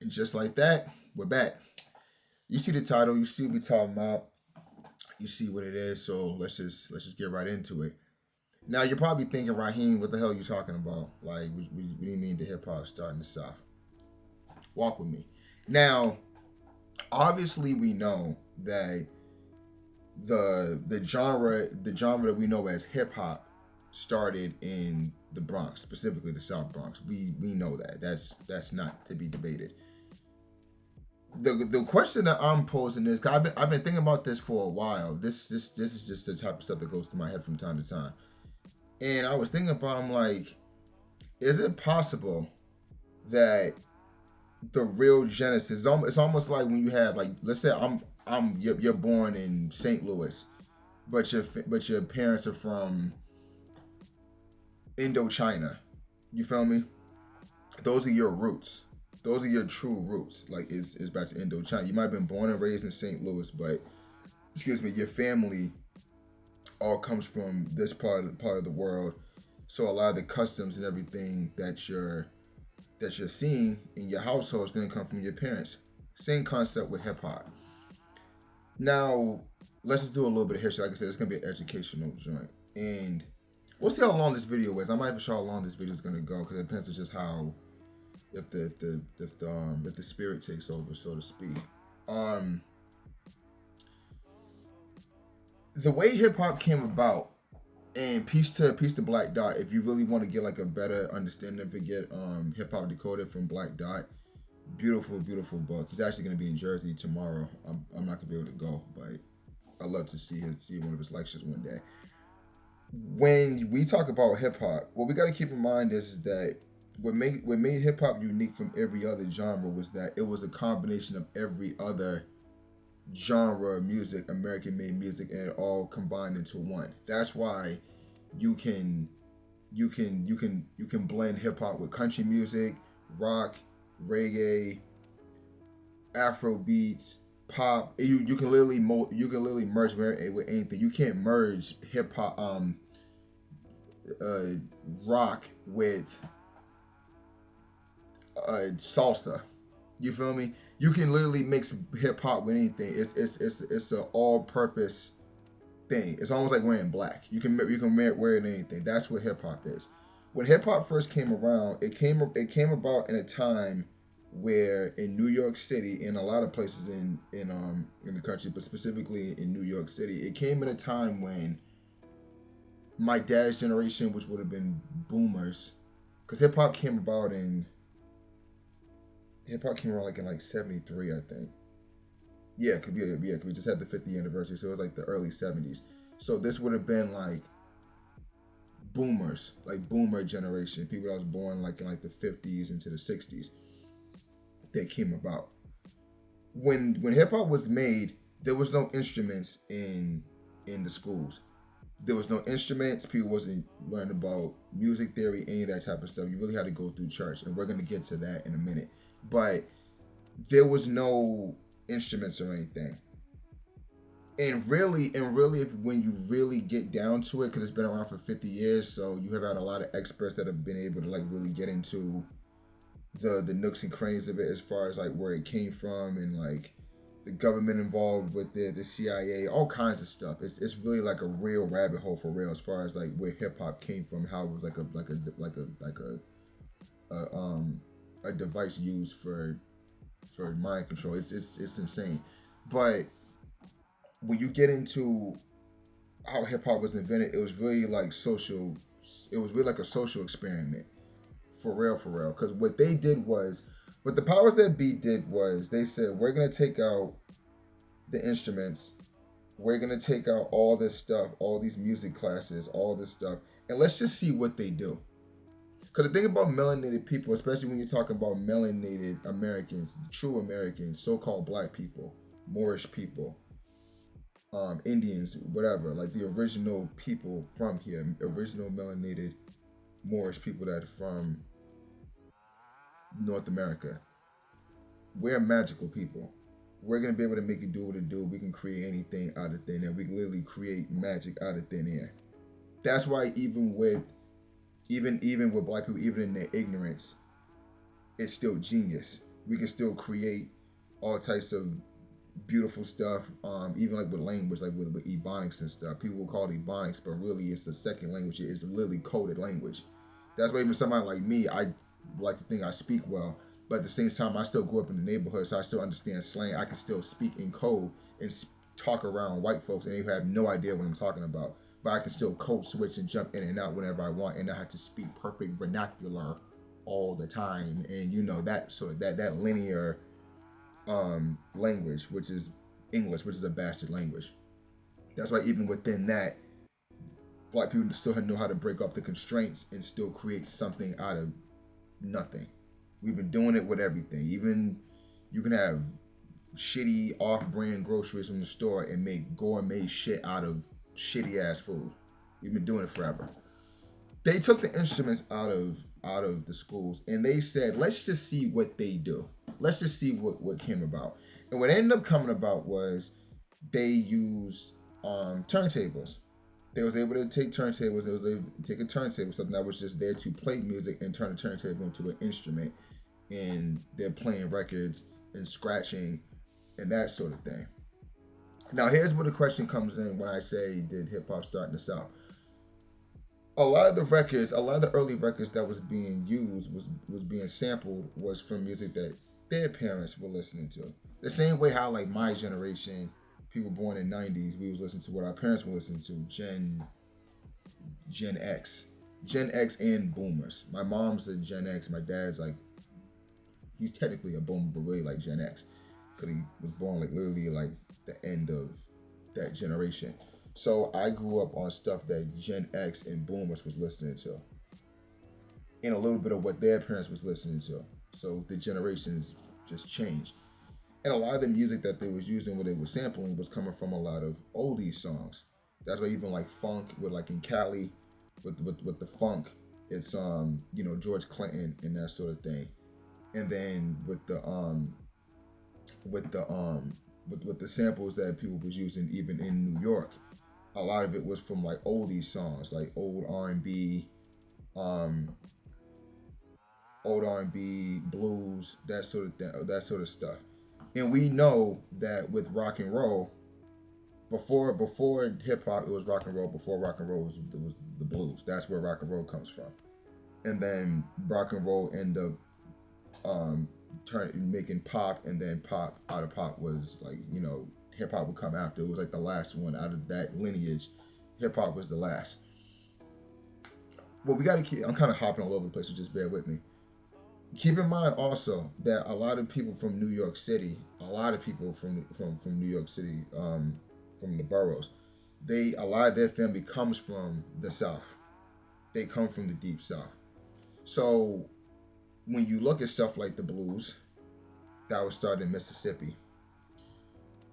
And just like that, we're back. You see the title, you see what we're talking about, you see what it is. So let's just get right into it. Now you're probably thinking, Raheem, what the hell are you talking about? Like, what do you mean the hip hop starting in the South? Walk with me. Now, obviously, we know that the genre that we know as hip hop started in the Bronx, specifically the South Bronx. We know that. That's not to be debated. The question that I'm posing is, 'cause I've been thinking about this for a while. This is just the type of stuff that goes through my head from time to time. And I was thinking about, I'm like, is it possible that the real genesis, it's almost like when you have, like, let's say you're born in St. Louis, but your parents are from Indochina. You feel me? Those are your roots. Those are your true roots. Like, is back to Indochina. You might have been born and raised in St. Louis, but excuse me, your family all comes from this part of the world. So a lot of the customs and everything that you're seeing in your household is going to come from your parents. Same concept with hip hop. Now, let's just do a little bit of history. Like I said, it's going to be an educational joint, and we'll see how long this video is. I'm not even sure how long this video is going to go because it depends on just how, if the spirit takes over, so to speak. Um, the way hip hop came about, and peace to Black Dot. If you really want to get like a better understanding of it, get Hip Hop Decoded from Black Dot. Beautiful, beautiful book. He's actually going to be in Jersey tomorrow. I'm not going to be able to go, but I'd love to see one of his lectures one day. When we talk about hip hop, what we got to keep in mind is that what made hip hop unique from every other genre was that it was a combination of every other genre of music, American made music, and it all combined into one. That's why you can you can blend hip hop with country music, rock, reggae, Afro beats, pop. You can literally merge it with anything. You can't merge hip hop uh rock with salsa. You feel me? You can literally mix hip hop with anything. It's an all purpose thing. It's almost like wearing black. You can wear it in anything. That's what hip hop is. When hip hop first came around, it came about in a time where in New York City, in a lot of places in the country, but specifically in New York City, it came in a time when my dad's generation, which would have been boomers, because hip hop came around like in like '73, I think. Yeah, could be. Yeah, 'cause we just had the 50th anniversary, so it was like the early '70s. So this would have been like boomers, like boomer generation, people that was born like in like the '50s into the '60s. That came about. When hip hop was made, there was no instruments in the schools. There was no instruments. People wasn't learning about music theory, any of that type of stuff. You really had to go through church, and we're gonna get to that in a minute. But there was no instruments or anything. And really, if when you really get down to it, because it's been around for 50 years, so you have had a lot of experts that have been able to like really get into the nooks and crannies of it, as far as like where it came from, and like the government involved with the CIA, all kinds of stuff. It's really like a real rabbit hole for real, as far as like where hip hop came from, how it was like a device used for mind control. It's insane. But when you get into how hip hop was invented, it was really like social. It was really like a social experiment, for real, for real. Because what the powers that be did was they said, we're gonna take out the instruments, we're gonna take out all this stuff, all these music classes, all this stuff, and let's just see what they do. Because the thing about melanated people, especially when you're talking about melanated Americans, true Americans, so-called black people, Moorish people, Indians, whatever, like the original people from here, original melanated Moorish people that are from North America. We're magical people. We're gonna be able to make it do what it do. We can create anything out of thin air. We can literally create magic out of thin air. That's why even with black people, even in their ignorance, it's still genius. We can still create all types of beautiful stuff. Even like with language, like with ebonics and stuff. People will call it ebonics, but really it's the second language. It's literally coded language. That's why even somebody like me, I like to think I speak well, but at the same time, I still grew up in the neighborhood, so I still understand slang. I can still speak in code and talk around white folks, and they have no idea what I'm talking about. But I can still code switch and jump in and out whenever I want, and I have to speak perfect vernacular all the time. And that sort of that linear language, which is English, which is a bastard language. That's why even within that, black people still know how to break off the constraints and still create something out of nothing. We've been doing it with everything. Even you can have shitty off-brand groceries from the store and make gourmet shit out of shitty ass food. We've been doing it forever. They took the instruments out of the schools and they said, let's just see what they do. Let's just see what came about. And what ended up coming about was they used turntables. They was able to take turntables. They was able to take a turntable, something that was just there to play music, and turn a turntable into an instrument. And they're playing records and scratching and that sort of thing. Now, here's where the question comes in when I say, did hip hop start in the South? A lot of the early records that was being used, was being sampled, was from music that their parents were listening to. The same way how, like, my generation, people born in '90s, we was listening to what our parents were listening to, Gen X and boomers. My mom's a Gen X. My dad's like, he's technically a boomer, but really like Gen X, because he was born like literally like the end of that generation. So I grew up on stuff that Gen X and boomers was listening to, and a little bit of what their parents was listening to. So the generations just changed. And a lot of the music that they was using, what they were sampling, was coming from a lot of oldies songs. That's why even like funk, with like in Cali, with the funk, it's George Clinton and that sort of thing. And then with the samples that people was using even in New York, a lot of it was from like oldies songs, like old R&B, blues, that sort of thing, that sort of stuff. And we know that with rock and roll, before hip hop, it was rock and roll. Before rock and roll was the blues. That's where rock and roll comes from. And then rock and roll end up making pop, and then pop, out of pop was like, hip hop would come after. It was like the last one out of that lineage. Hip hop was the last. Well, we got to keep, I'm kind of hopping all over the place, so just bear with me. Keep in mind also that a lot of people from New York City, from New York City, from the boroughs, a lot of their family comes from the South. They come from the deep South. So when you look at stuff like the blues, that was started in Mississippi,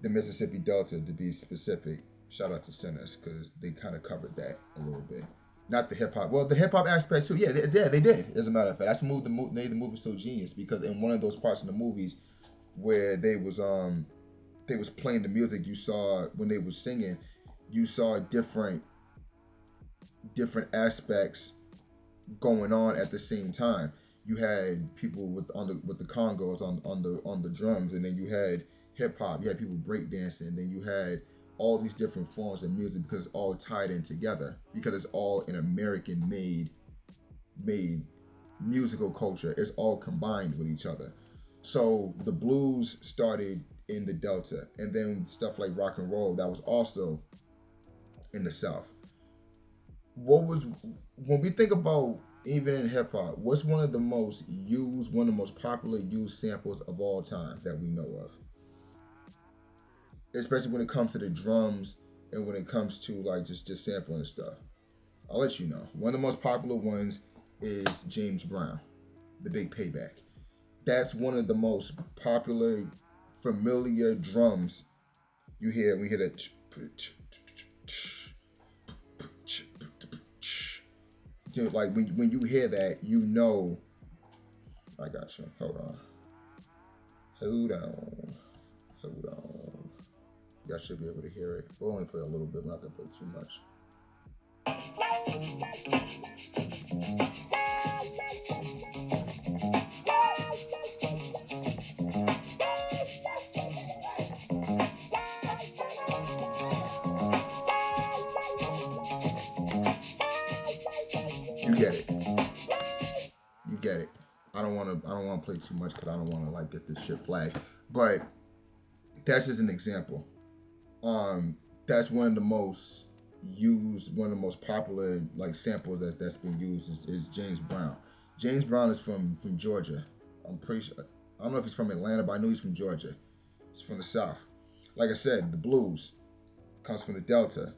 the Mississippi Delta to be specific. Shout out to Sinners, because they kind of covered that a little bit. Not the hip hop. Well, the hip hop aspect too. Yeah, they did. As a matter of fact, that's what made the movie so genius, because in one of those parts in the movies where they was playing the music, you saw when they was singing, you saw different aspects going on at the same time. You had people with the congos on the drums, and then you had hip hop. You had people breakdancing, and then you had all these different forms of music, because it's all tied in together, because it's all an American made musical culture. It's all combined with each other. So the blues started in the Delta, and then stuff like rock and roll, that was also in the South. When we think about, even in hip hop, what's one of the most popular used samples of all time that we know of? Especially when it comes to the drums, and when it comes to like just sampling stuff. I'll let you know. One of the most popular ones is James Brown, The Big Payback. That's one of the most popular, familiar drums you hear. We hear that. Dude, like when you hear that, you know. I got you. Hold on. Y'all should be able to hear it. We'll only play a little bit. We're not gonna play too much. play too much because I don't want to like get this shit flagged. But that's just an example. That's one of the most popular like samples that's been used is James Brown. James Brown is from Georgia. I'm pretty sure. I don't know if he's from Atlanta, but I know he's from Georgia. He's from the South. Like I said, the blues comes from the Delta.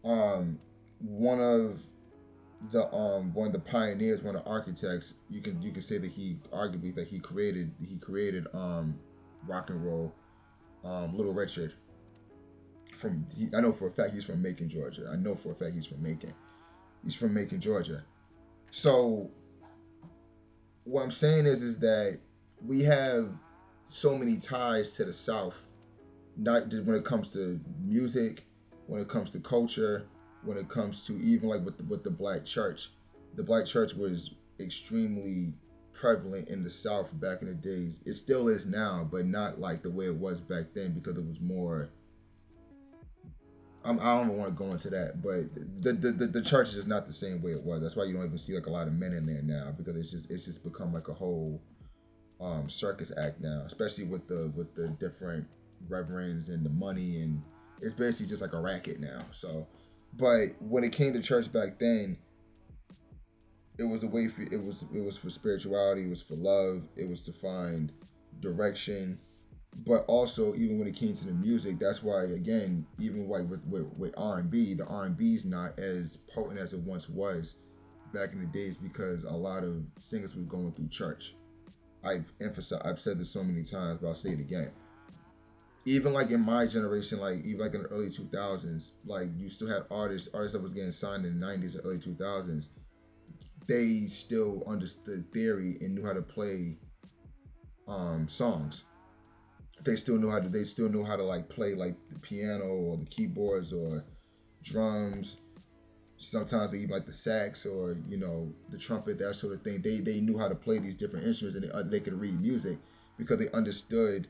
One of the pioneers, one of the architects, you can say that he created rock and roll. Little Richard. I know for a fact he's from Macon, Georgia. I know for a fact he's from Macon. He's from Macon, Georgia. So what I'm saying is that we have so many ties to the South, not just when it comes to music, when it comes to culture, when it comes to even like with the black church. The black church was extremely prevalent in the South back in the days. It still is now, but not like the way it was back then because it was more. I don't even want to go into that, but the church is just not the same way it was. That's why you don't even see like a lot of men in there now because it's just become like a whole circus act now, especially with the different reverends and the money, and it's basically just like a racket now. So, but when it came to church back then, it was a way for it was for spirituality, it was for love, it was to find direction. But also, even when it came to the music, that's why again, even like with R&B, the R&B is not as potent as it once was back in the days because a lot of singers were going through church. I've said this so many times, but I'll say it again. Even like in my generation, like even like in the early 2000s, like you still had artists that was getting signed in the 90s and early 2000s. They still understood theory and knew how to play songs. They still knew how to like play like the piano or the keyboards or drums. Sometimes they even like the sax or the trumpet, that sort of thing. They knew how to play these different instruments and they could read music because they understood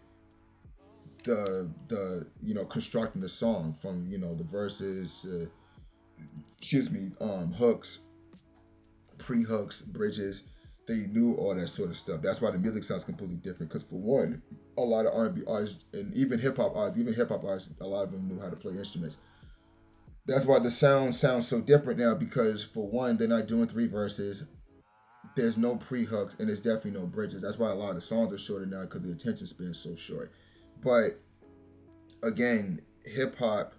the constructing the song from the verses, hooks, pre-hooks, bridges. They knew all that sort of stuff. That's why the music sounds completely different. Because for one, a lot of R&B artists and even hip hop artists, a lot of them knew how to play instruments. That's why the sound sounds so different now. Because for one, they're not doing 3 verses. There's no pre-hooks and there's definitely no bridges. That's why a lot of the songs are shorter now because the attention span is so short. But again, hip hop,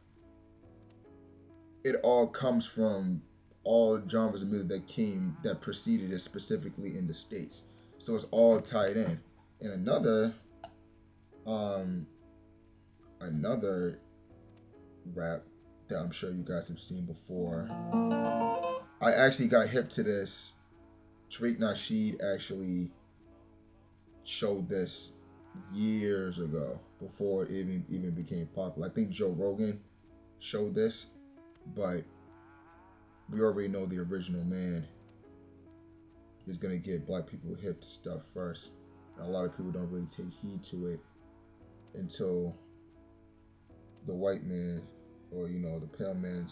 it all comes from all genres of music that preceded it specifically in the States. So it's all tied in. And another rap that I'm sure you guys have seen before. I actually got hip to this. Tariq Nasheed actually showed this years ago before it even became popular. I think Joe Rogan showed this, but we already know the original man is gonna get black people hip to stuff first. And a lot of people don't really take heed to it until the white man or the pale man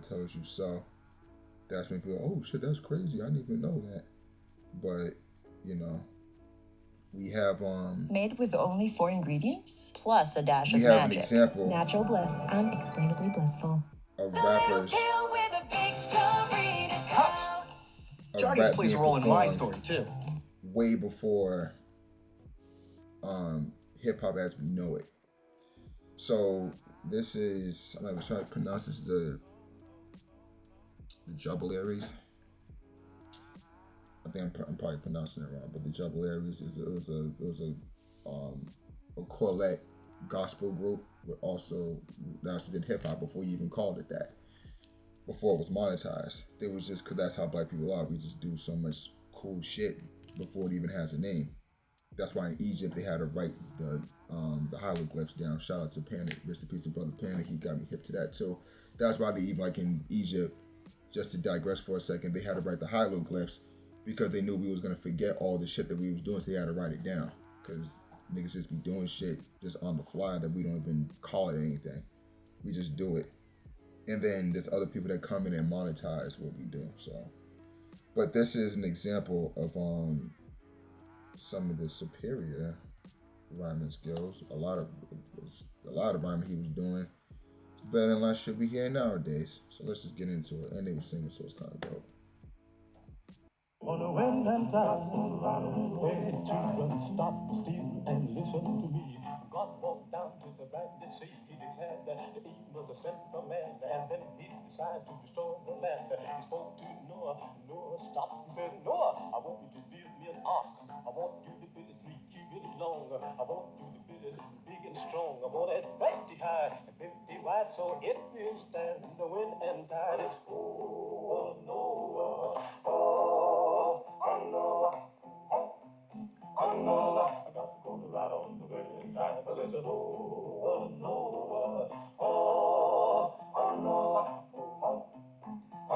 tells you so. That's when people go, oh shit, that's crazy. I didn't even know that. But we have made with only 4 ingredients plus a dash of magic. We have an example. Natural bliss, unexplainably blissful. Of rappers. Jargus plays a role in my story too. Way before hip hop as we know it. So this is, I'm not trying to pronounce this, the Jubilaries. I think I'm probably pronouncing it wrong, but the Jubilaries was a Corlette gospel group, but also did hip hop before you even called it that. Before it was monetized, it was just because that's how black people are. We just do so much cool shit before it even has a name. That's why in Egypt they had to write the hieroglyphs down. Shout out to Panic, rest in peace to brother Panic. He got me hip to that too. That's why they even like in Egypt, just to digress for a second, they had to write the hieroglyphs because they knew we was gonna forget all the shit that we was doing, so they had to write it down. Cause niggas just be doing shit just on the fly that we don't even call it anything. We just do it. And then there's other people that come in and monetize what we do. So, but this is an example of some of the superior rhyming skills. A lot of rhyming he was doing. It's better than a lot of shit we hear nowadays. So let's just get into it. And they were singing, so it's kind of dope. On a wind and tide, where children stop still and listen to me. God walked down to the brandy sea. He declared that the evil was sent from man, and then he decided to destroy the land. He spoke to Noah. Noah stopped and said, Noah, I want you to build me an ark. I want you to build it 3 cubits long. I want you to build it big and strong. I want it 50 high and 50 wide, so it will stand the wind and tide. It's oh, Noah, I got to go to ride on the wind tide, but there's an oh, Noah, I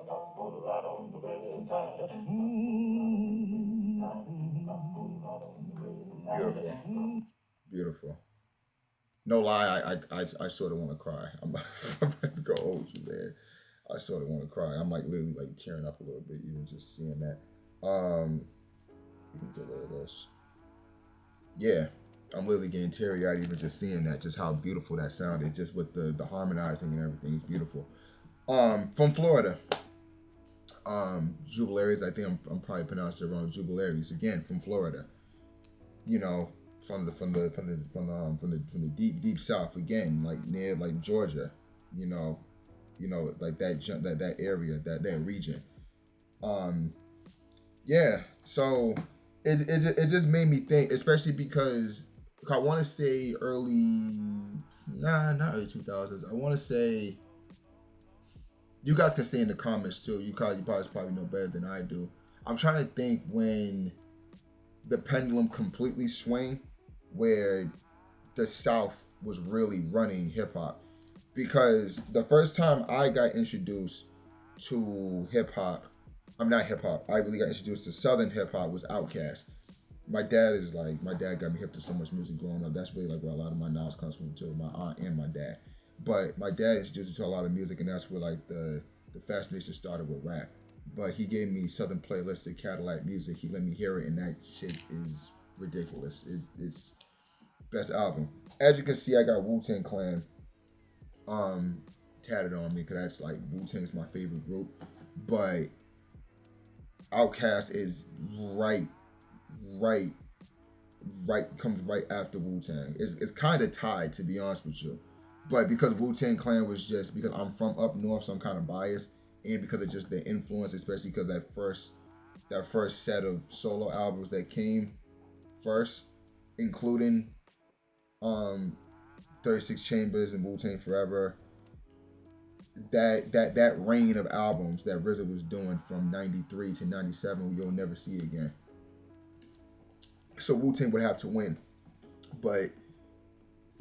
got to go to ride on the wind tide. Beautiful. Beautiful. No lie, I sort of want to cry. I'm about to go hold you, man. I sort of want to cry. I'm like literally like tearing up a little bit even just seeing that. We can get rid of this. Yeah, I'm literally getting teary-eyed even just seeing that, just how beautiful that sounded, just with the harmonizing and everything. It's beautiful. From Florida. Jubilaries, I think I'm probably pronouncing it wrong. Jubilaries, again, from Florida. You know, from the deep south, again, like near like Georgia, you know, like that area, that region. Yeah, so it just made me think, especially because I want to say not early 2000s. I want to say, you guys can say in the comments too. You probably know better than I do. I'm trying to think when the pendulum completely swing, where the South was really running hip hop, because the first time I got introduced to hip hop, I'm not hip hop. I really got introduced to Southern hip hop was Outkast. My dad got me hip to so much music growing up. That's really like where a lot of my knowledge comes from too. My aunt and my dad. But my dad introduced me to a lot of music, and that's where like the fascination started with rap. But he gave me Southern Playlistic Cadillac Music. He let me hear it, and that shit is ridiculous. It's best album. As you can see, I got Wu-Tang Clan tatted on me, because that's like Wu-Tang's my favorite group. But Outkast is right, comes right after Wu-Tang. It's kind of tied, to be honest with you. But because Wu-Tang Clan was just, because I'm from up north, so I'm kind of biased, and because of just the influence, especially because that first set of solo albums that came first, including 36 Chambers and Wu-Tang Forever, that reign of albums that RZA was doing from 93 to 97, you'll never see again. So Wu-Tang would have to win. But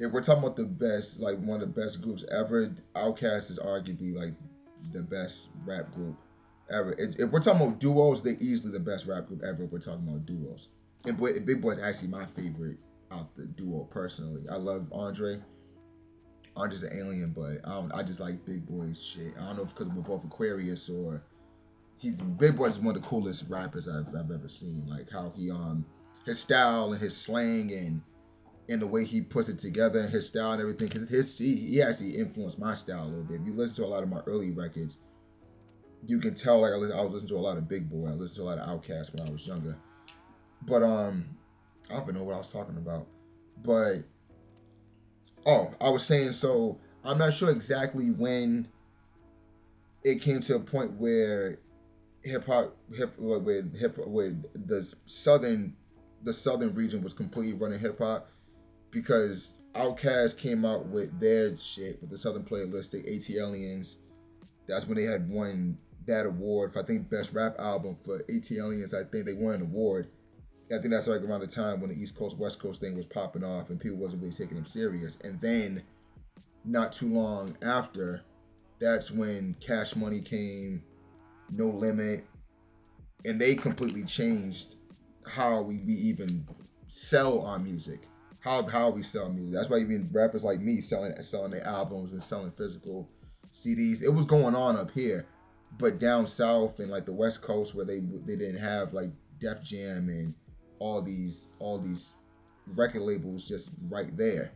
if we're talking about the best, like one of the best groups ever, Outkast is arguably like the best rap group ever. If we're talking about duos, they're easily the best rap group ever. If we're talking about duos. And Big Boy's actually my favorite out the duo personally. I love Andre. Andre's an alien, but I just like Big Boy's shit. I don't know if because we're both Aquarius or Big Boy's one of the coolest rappers I've ever seen. Like how he his style and his slang and the way he puts it together and his style and everything. Because he actually influenced my style a little bit. If you listen to a lot of my early records, you can tell like I was listening to a lot of Big Boy. I listened to a lot of Outkast when I was younger. But I don't even know what I was talking about. But I was saying, so I'm not sure exactly when it came to a point where with the southern region was completely running hip hop, because Outkast came out with their shit with the Southern Playlistic ATLians. That's when they had won that award for, I think, best rap album for ATLians. I think they won an award. I think that's like around the time when the East Coast, West Coast thing was popping off and people wasn't really taking them serious. And then, not too long after, that's when Cash Money came, No Limit, and they completely changed how we even sell our music, how we sell music. That's why even rappers like me selling their albums and selling physical CDs. It was going on up here, but down south and like the West Coast, where they didn't have like Def Jam and all these record labels just right there.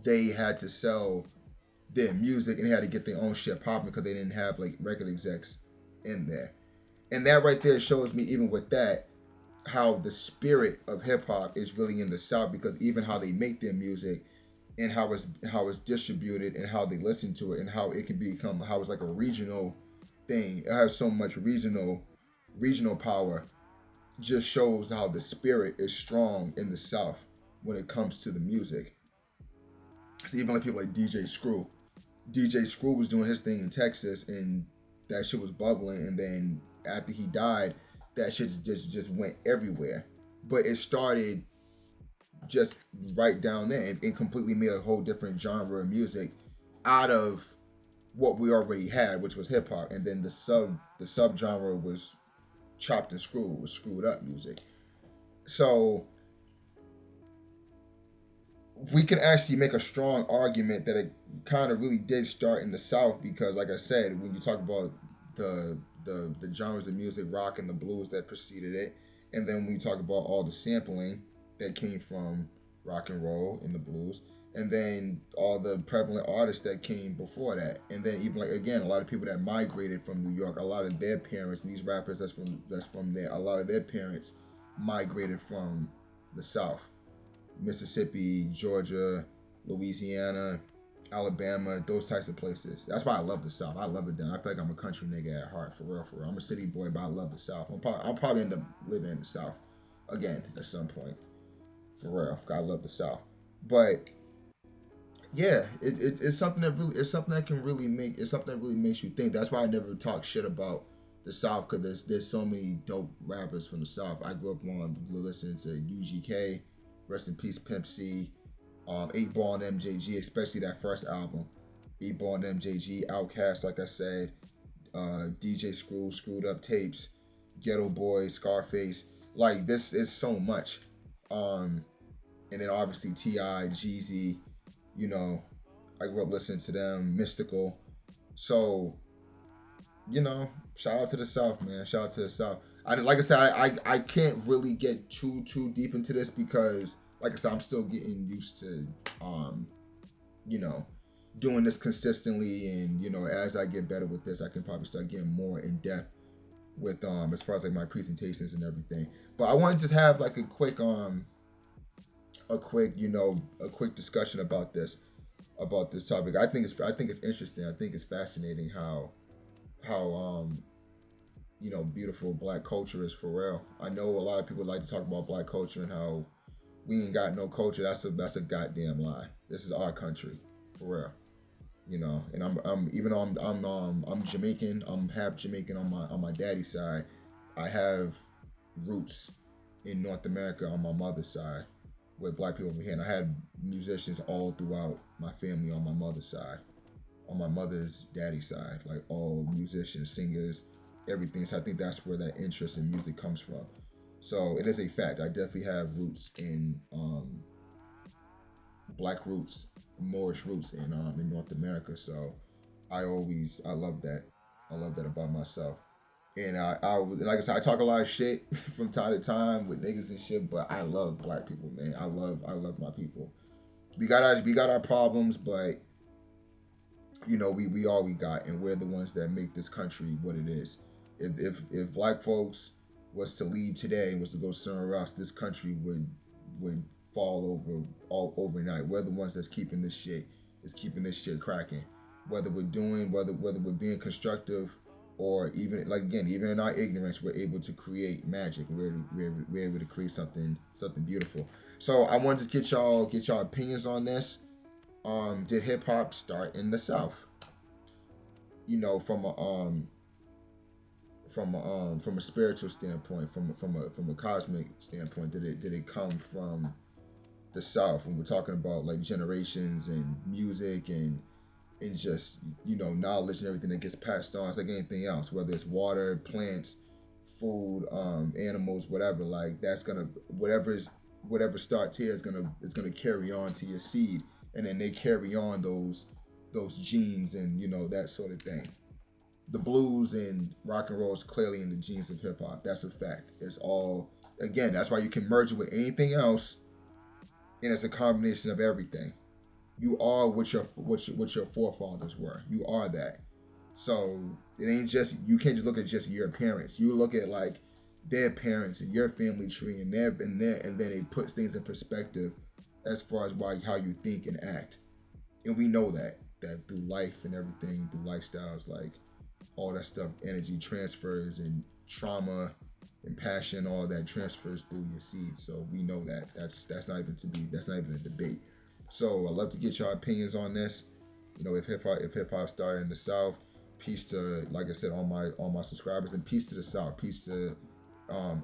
They had to sell their music and they had to get their own shit popping because they didn't have like record execs in there. And that right there shows me, even with that, how the spirit of hip hop is really in the South, because even how they make their music and how it's distributed and how they listen to it and how it can become, how it's like a regional thing. It has so much regional power. Just shows how the spirit is strong in the South when it comes to the music. So even like people like DJ Screw. DJ Screw was doing his thing in Texas and that shit was bubbling, and then after he died, that shit just went everywhere. But it started just right down there and completely made a whole different genre of music out of what we already had, which was hip hop. And then the sub genre was chopped and screwed, was screwed up music. So we can actually make a strong argument that it kind of really did start in the South, because like I said, when you talk about the genres of music, rock and the blues that preceded it, and then when you talk about all the sampling that came from rock and roll and the blues, and then all the prevalent artists that came before that, and then even like again, a lot of people that migrated from New York, a lot of their parents, and these rappers that's from there, a lot of their parents migrated from the South. Mississippi, Georgia, Louisiana, Alabama, those types of places. That's why I love the South. I love it down. I feel like I'm a country nigga at heart, for real, for real. I'm a city boy, but I love the South. I'll probably end up living in the South again at some point, for real. I love the South. But yeah, it's something that really, it's something that can really make, it's something that really makes you think. That's why I never talk shit about the South, because there's so many dope rappers from the South. I grew up on listening to UGK, rest in peace, Pimp C, 8 Ball and MJG, especially that first album, 8 Ball and MJG, Outkast, like I said, DJ Screw, Screwed Up Tapes, Ghetto Boy, Scarface. Like, this is so much. And then obviously T.I., Jeezy, you know, I grew up listening to them, Mystical. So, you know, shout out to the South, man. Shout out to the South. Like I said, I can't really get too deep into this because, like I said, I'm still getting used to, you know, doing this consistently, and you know, as I get better with this, I can probably start getting more in depth with as far as like my presentations and everything. But I want to just have like a quick discussion about this topic. I think it's interesting. I think it's fascinating how you know, beautiful black culture is, for real. I know a lot of people like to talk about black culture and how we ain't got no culture. That's a goddamn lie. This is our country, for real. You know, and I'm even though I'm Jamaican, I'm half Jamaican on my daddy's side. I have roots in North America on my mother's side with black people over here, and I had musicians all throughout my family on my mother's side, on my mother's daddy's side, like all musicians, singers, everything. So I think that's where that interest in music comes from. So it is a fact. I definitely have roots in black roots, Moorish roots in North America. So I love that. I love that about myself. And like I said, I talk a lot of shit from time to time with niggas and shit, but I love black people, man. I love my people. We got our problems, but you know, we all we got, and we're the ones that make this country what it is. If black folks was to leave today and was to go somewhere else, this country would fall over all overnight. We're the ones that's keeping this shit cracking. Whether we're being constructive, or even like again, even in our ignorance, we're able to create magic. We're able to create something beautiful. So I wanted to get y'all opinions on this. Did hip hop start in the South? You know, from a spiritual standpoint, from a cosmic standpoint, did it come from the South? When we're talking about like generations and music and just, you know, knowledge and everything that gets passed on, it's like anything else, whether it's water, plants, food, animals, whatever. Like that's gonna whatever starts here is gonna carry on to your seed, and then they carry on those genes and, you know, that sort of thing. The blues and rock and roll is clearly in the genes of hip hop. That's a fact. It's all again, that's why you can merge it with anything else, and it's a combination of everything. You are what your forefathers were. You are that. So it ain't just, you can't just look at just your parents. You look at like their parents and your family tree, and and then it puts things in perspective as far as how you think and act. And we know that through life and everything, through lifestyles, like all that stuff, energy transfers and trauma and passion, all that transfers through your seeds. So we know that that's not even a debate. So I'd love to get your opinions on this. You know, if hip hop started in the South, peace to, like I said, all my subscribers, and peace to the South, peace to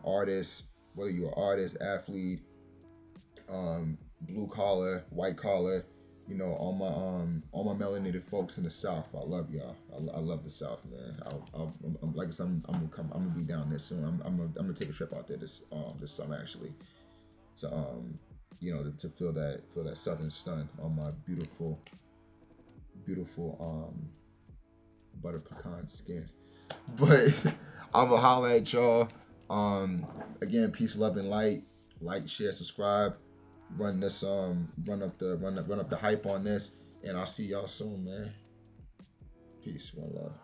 artists, whether you're an artist, athlete, blue collar, white collar, you know, all my melanated folks in the South. I love y'all. I love the South, man. I'm like I said, I'm gonna be down there soon. I'm gonna take a trip out there this summer actually, to you know, to feel that southern sun on my beautiful butter pecan skin. But I'm gonna holler at y'all. Again, peace, love, and light. Like, share, subscribe. Run this run up the hype on this, and I'll see y'all soon, man. Peace, one love.